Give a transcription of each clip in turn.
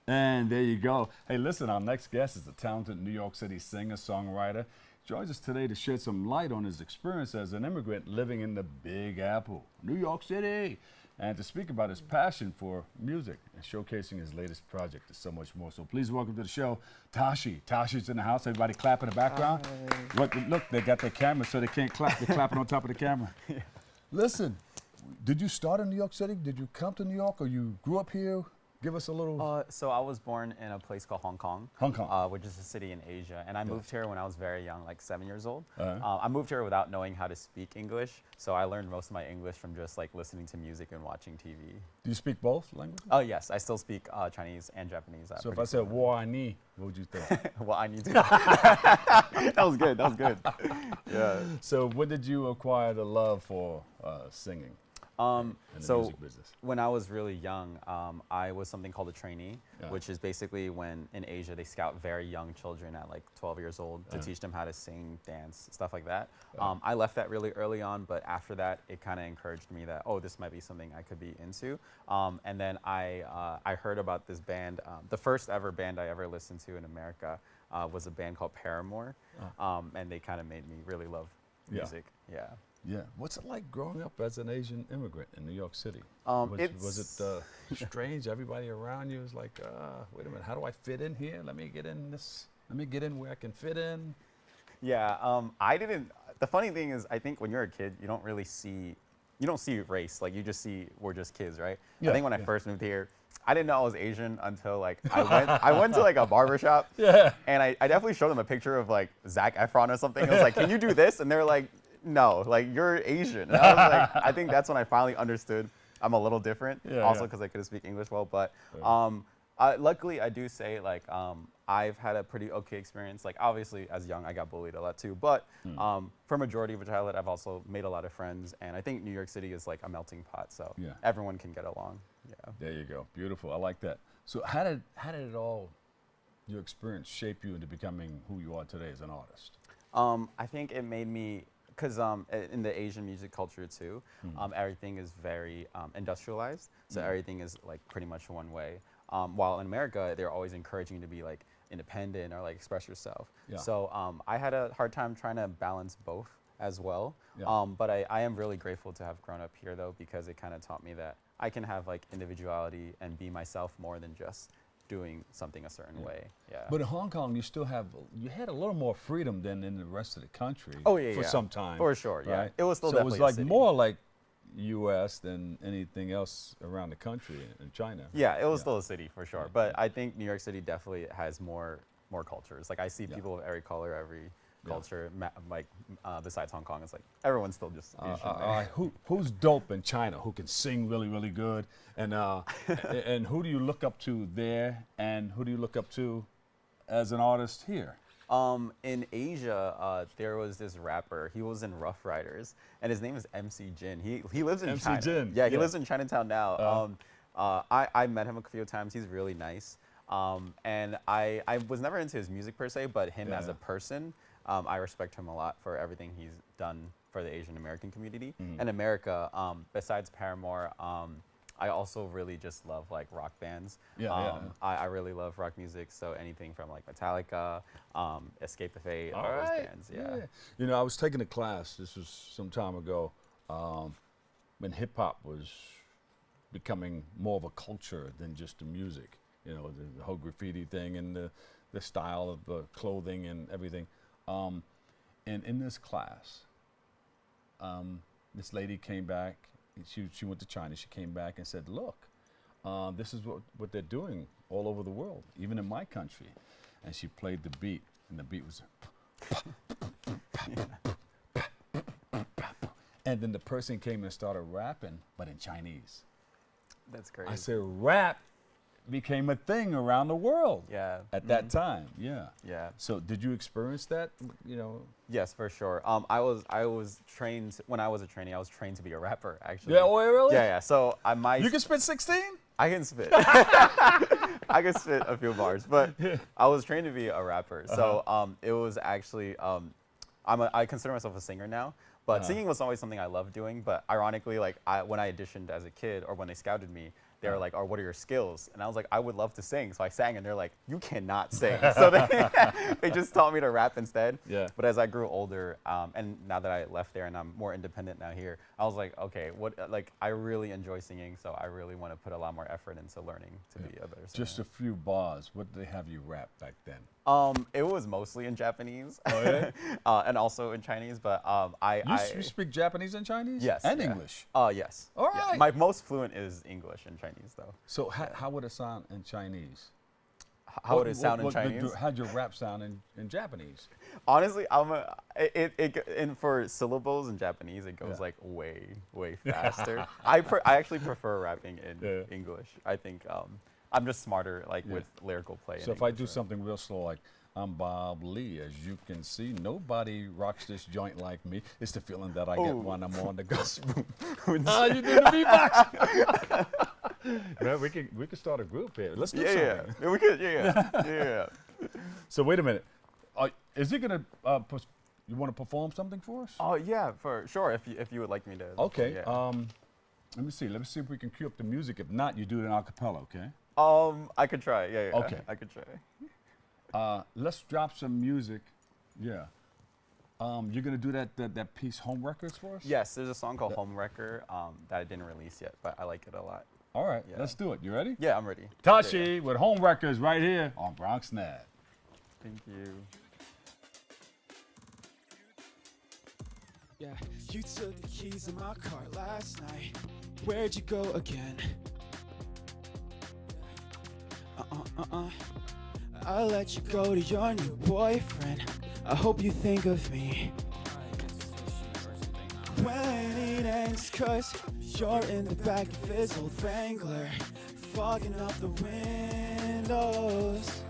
And there you go. Hey, listen, our next guest is a talented New York City singer, songwriter. Joins us today to shed some light on his experience as an immigrant living in the Big Apple, New York City, and to speak about his passion for music and showcasing his latest project and so much more. So please welcome to the show, Toshi. Toshi's in the house. Everybody clap in the background. Look, they got their camera so they can't clap. They're clapping on top of the camera. Yeah. Listen, did you start in New York City? Did you come to New York or you grew up here? Give us a little. So I was born in a place called Hong Kong. Hong Kong. Which is a city in Asia. And I moved here when I was very young, like 7 years old. I moved here without knowing how to speak English. So I learned most of my English from just like listening to music and watching TV. Do you speak both languages? Oh, yes. I still speak Chinese and Japanese. So if I said "wo I ni," what would you think? Well, I need to. That was good. That was good. Yeah. So when did you acquire the love for singing? In the music business? When I was really young, I was something called a trainee, which is basically when in Asia they scout very young children at like 12 years old to teach them how to sing, dance, stuff like that. I left that really early on, but after that, it kind of encouraged me that, oh, this might be something I could be into. And then I heard about this band. The first ever band I ever listened to in America was a band called Paramore, and they kind of made me really love music. Yeah. Yeah. What's it like growing up as an Asian immigrant in New York City? Was it strange? Everybody around you was like, wait a minute, how do I fit in here? Let me get in this. Let me get in where I can fit in. Yeah. I didn't. The funny thing is, I think when you're a kid, you don't really see, you don't see race. Like you just see we're just kids, right? Yeah, I think when I first moved here, I didn't know I was Asian until like I went to like a barbershop. Yeah. And I definitely showed them a picture of like Zac Efron or something. I was like, can you do this? And they're like, no, like you're Asian. And I was like, I think that's when I finally understood I'm a little different. Yeah, also because I couldn't speak English well. But luckily, I do say like I've had a pretty okay experience. Like obviously, as young, I got bullied a lot too. But for majority of a childhood, I've also made a lot of friends. And I think New York City is like a melting pot, so everyone can get along. Yeah. There you go. Beautiful. I like that. So how did it all, your experience, shape you into becoming who you are today as an artist? I think it made me. Because in the Asian music culture too, everything is very industrialized. So everything is like pretty much one way. While in America, they're always encouraging you to be like independent or like express yourself. Yeah. So I had a hard time trying to balance both as well. Yeah. But I am really grateful to have grown up here though, because it kind of taught me that I can have like individuality and be myself more than just doing something a certain way. Yeah. But in Hong Kong, you had a little more freedom than in the rest of the country. Oh yeah, for some time. For sure, yeah. Right? It was still so definitely it was like a city. more like U.S. than anything else around the country in China. Yeah, it was still a city for sure. But I think New York City definitely has more cultures. Like I see people of every color, every culture, besides Hong Kong, it's like everyone's still just Asian. Who's dope in China? Who can sing really, really good? And and who do you look up to there? And who do you look up to as an artist here? In Asia, there was this rapper. He was in Rough Riders, and his name is MC Jin. He lives in China. Jin. Yeah, he lives in Chinatown now. I met him a few times. He's really nice. And I was never into his music per se, but him as a person. I respect him a lot for everything he's done for the Asian American community. And America, besides Paramore, I also really just love like rock bands. I really love rock music, so anything from like Metallica, Escape the Fate, all those bands. Yeah. You know, I was taking a class, this was some time ago, when hip hop was becoming more of a culture than just the music. You know, the whole graffiti thing and the style of the clothing and everything. And in this class, this lady came back. She went to China. She came back and said, "Look, this is what they're doing all over the world, even in my country." And she played the beat, and the beat was. And then the person came and started rapping, but in Chinese. That's crazy. I said, rap became a thing around the world. Yeah. At that time. Yeah. Yeah. So did you experience that? You know. Yes, for sure. I was trained when I was a trainee. I was trained to be a rapper, actually. Yeah. Oh, really? Yeah. Yeah. So You can spit 16? I can spit. I can spit a few bars, but I was trained to be a rapper. So it was actually I consider myself a singer now. But singing was always something I loved doing. But ironically, like when I auditioned as a kid, or when they scouted me, they were like, "Oh, what are your skills?" And I was like, "I would love to sing." So I sang, and they're like, "You cannot sing." So they just taught me to rap instead. Yeah. But as I grew older, and now that I left there and I'm more independent now here, I was like, okay, I really enjoy singing, so I really want to put a lot more effort into learning to be a better singer. Just a few bars. What did they have you rap back then? It was mostly in Japanese, Oh, yeah? and also in Chinese. But You speak Japanese and Chinese? Yes. And yeah. English? Yes. All Yeah. right. My most fluent is English and Chinese, though. So how would it sound in Chinese? How would it sound in Chinese? How'd your rap sound in Japanese? Honestly, and for syllables in Japanese, it goes like way faster. I actually prefer rapping in English. I think I'm just smarter with lyrical play. So if I do something real slow, like I'm Bob Lee, as you can see, nobody rocks this joint like me. It's the feeling that I get when I'm on the gospel. You did the beatbox. Man, we could start a group here. Let's do something. Yeah, we could. Yeah. So wait a minute. Is he gonna? You want to perform something for us? Oh yeah, for sure. If you would like me to. Okay. Yeah. Let me see. Let me see if we can cue up the music. If not, you do it in acapella. Okay. I could try. Yeah. Okay. I could try. Let's drop some music. Yeah. You're gonna do that piece Homewreckers for us? Yes, there's a song called Homewrecker that I didn't release yet, but I like it a lot. All right, let's do it. You ready? Yeah, I'm ready. Toshi with Homewreckers right here on Bronx Nat. Thank you. Yeah, you took the keys in my car last night. Where'd you go again? I let you go to your new boyfriend. I hope you think of me when it ends, 'cause you're in the back of his old Wrangler, fogging up the windows.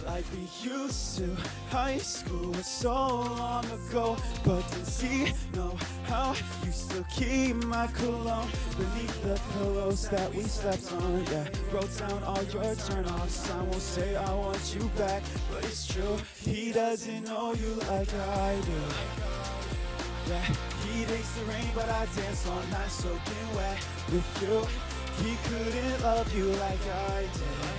Like we used to. High school was so long ago, but does he know how you still keep my cologne beneath the pillows that we slept on? Yeah, wrote down all your turn-offs. I won't say I want you back, but it's true. He doesn't know you like I do. Yeah, he takes the rain, but I dance all night soaking wet with you. He couldn't love you like I did.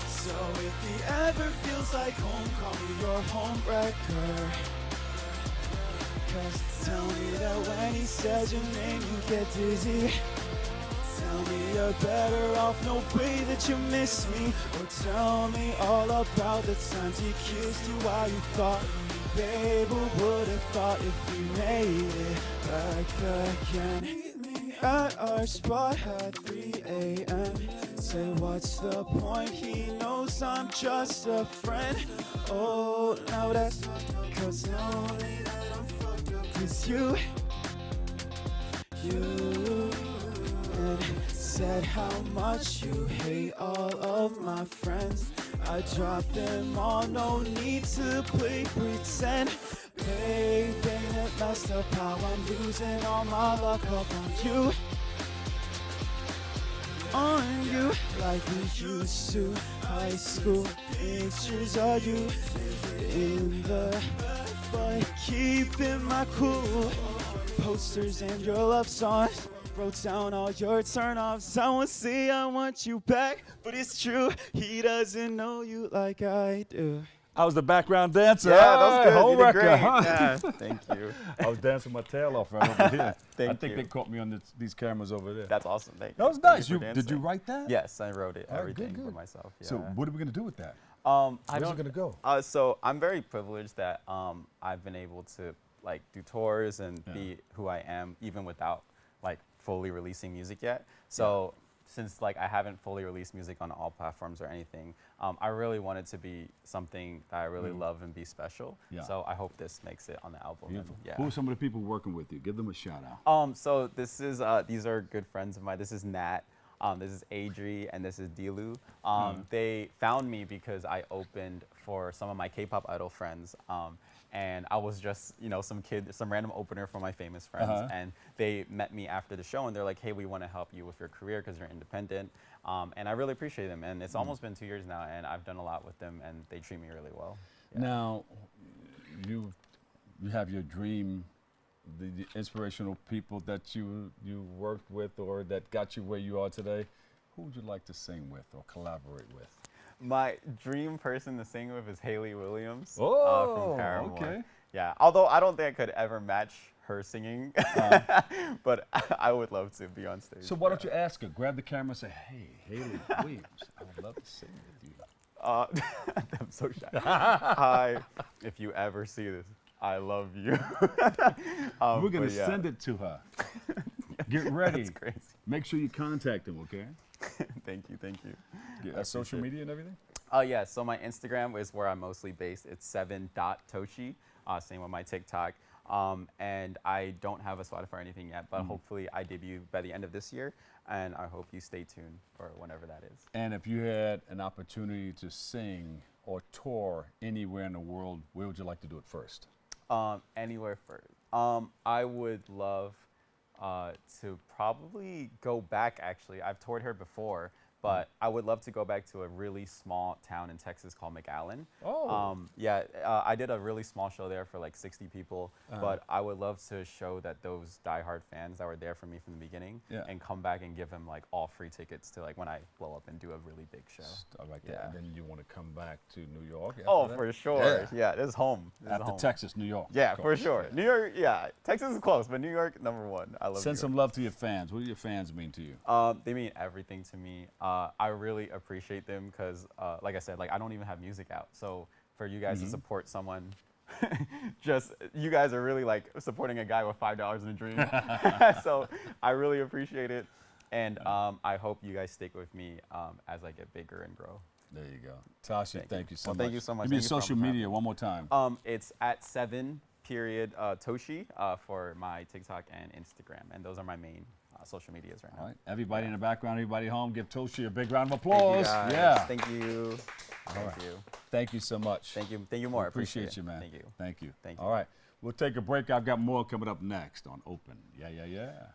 So if he ever feels like home, call me your homewrecker. 'Cause tell me that when he says your name you get dizzy. Tell me you're better off, no way that you miss me. Or tell me all about the times he kissed you while you thought me. Babe, who would have thought if we made it back again? Meet me at our spot at 3 a.m. Say what's the point, he knows I'm just a friend. Oh, now that's 'cause only that I'm fucked up. 'Cause you and said how much you hate all of my friends. I dropped them all, no need to play pretend. Babe, ain't it messed up how I'm losing all my luck up on you? On you, like we used to. High school pictures of you in the but keeping my cool. Posters and your love songs. Wrote down all your turn-offs. I won't say I want you back, but it's true. He doesn't know you like I do. I was the background dancer. Yeah, that was good. You did Homewrecker, great. huh? Yeah, thank you. I was dancing my tail off right over here. Thank I think you. they caught me on these cameras over there. That's awesome. Thank you. That was Thank nice. for Did you dancing. write that? Yes, I wrote it. All right, Everything good. for myself. Yeah. So what are we gonna do with that? I Where's don't. it gonna go? So I'm very privileged that I've been able to do tours and be who I am, even without fully releasing music yet. So since I haven't fully released music on all platforms or anything, I really want it to be something that I really love and be special. Yeah. So I hope this makes it on the album. And, Beautiful. yeah. Who are some of the people working with you? Give them a shout out. So this is these are good friends of mine. This is Nat. This is Adri, and this is Dilu. They found me because I opened for some of my K-pop idol friends. And I was just, some random opener for my famous friends. And they met me after the show, and they're like, hey, we want to help you with your career because you're independent. And I really appreciate them. And it's almost been 2 years now, and I've done a lot with them, and they treat me really well. Yeah. Now, you have your dream the inspirational people that you worked with or that got you where you are today, who would you like to sing with or collaborate with? My dream person to sing with is Hayley Williams Oh, from Paramore. okay. Yeah, although I don't think I could ever match her singing, but I would love to be on stage. So why don't you ask her? Grab the camera and say, "Hey, Hayley Williams, I would love to sing with you." I'm so shy. Hi, if you ever see this, I love you. We're gonna but yeah. send it to her. Get ready. That's crazy. Make sure you contact him, okay? Thank you, thank you. Yeah, social media and everything. Yeah, so my Instagram is where I'm mostly based. It's 7.toshi. Same with my TikTok. And I don't have a Spotify or anything yet, but hopefully I debut by the end of this year. And I hope you stay tuned for whenever that is. And if you had an opportunity to sing or tour anywhere in the world, where would you like to do it first? Anywhere first. I would love to probably go back, actually. I've toured her before, but I would love to go back to a really small town in Texas called McAllen. Oh. Yeah, I did a really small show there for like 60 people, but I would love to show that those diehard fans that were there for me from the beginning and come back and give them like all free tickets to like when I blow up and do a really big show. I like that. And then you want to come back to New York? Oh, after that? for sure. Yeah, this is home. This is After home. Texas, New York. Yeah, of for course. sure. New York, yeah. Texas is close, but New York, number one. I love Send New York. some love to your fans. What do your fans mean to you? They mean everything to me. I really appreciate them because, like I said, like I don't even have music out. So for you guys to support someone, just you guys are really like supporting a guy with $5 in a dream. So I really appreciate it, and I hope you guys stick with me as I get bigger and grow. There you go. Toshi, thank you so much. Thank you so much. Give me your Thank you for social having media one more time. It's at 7.Toshi for my TikTok and Instagram, and those are my main social medias right now. All right. Everybody in the background, everybody home, give Toshi a big round of applause. Thank you, guys. Yeah. Thank you. Thank you. Thank you so much. Thank you. Thank you more. Appreciate you, man. Thank you. Thank you. Thank you. All right. We'll take a break. I've got more coming up next on Open. Yeah, yeah, yeah.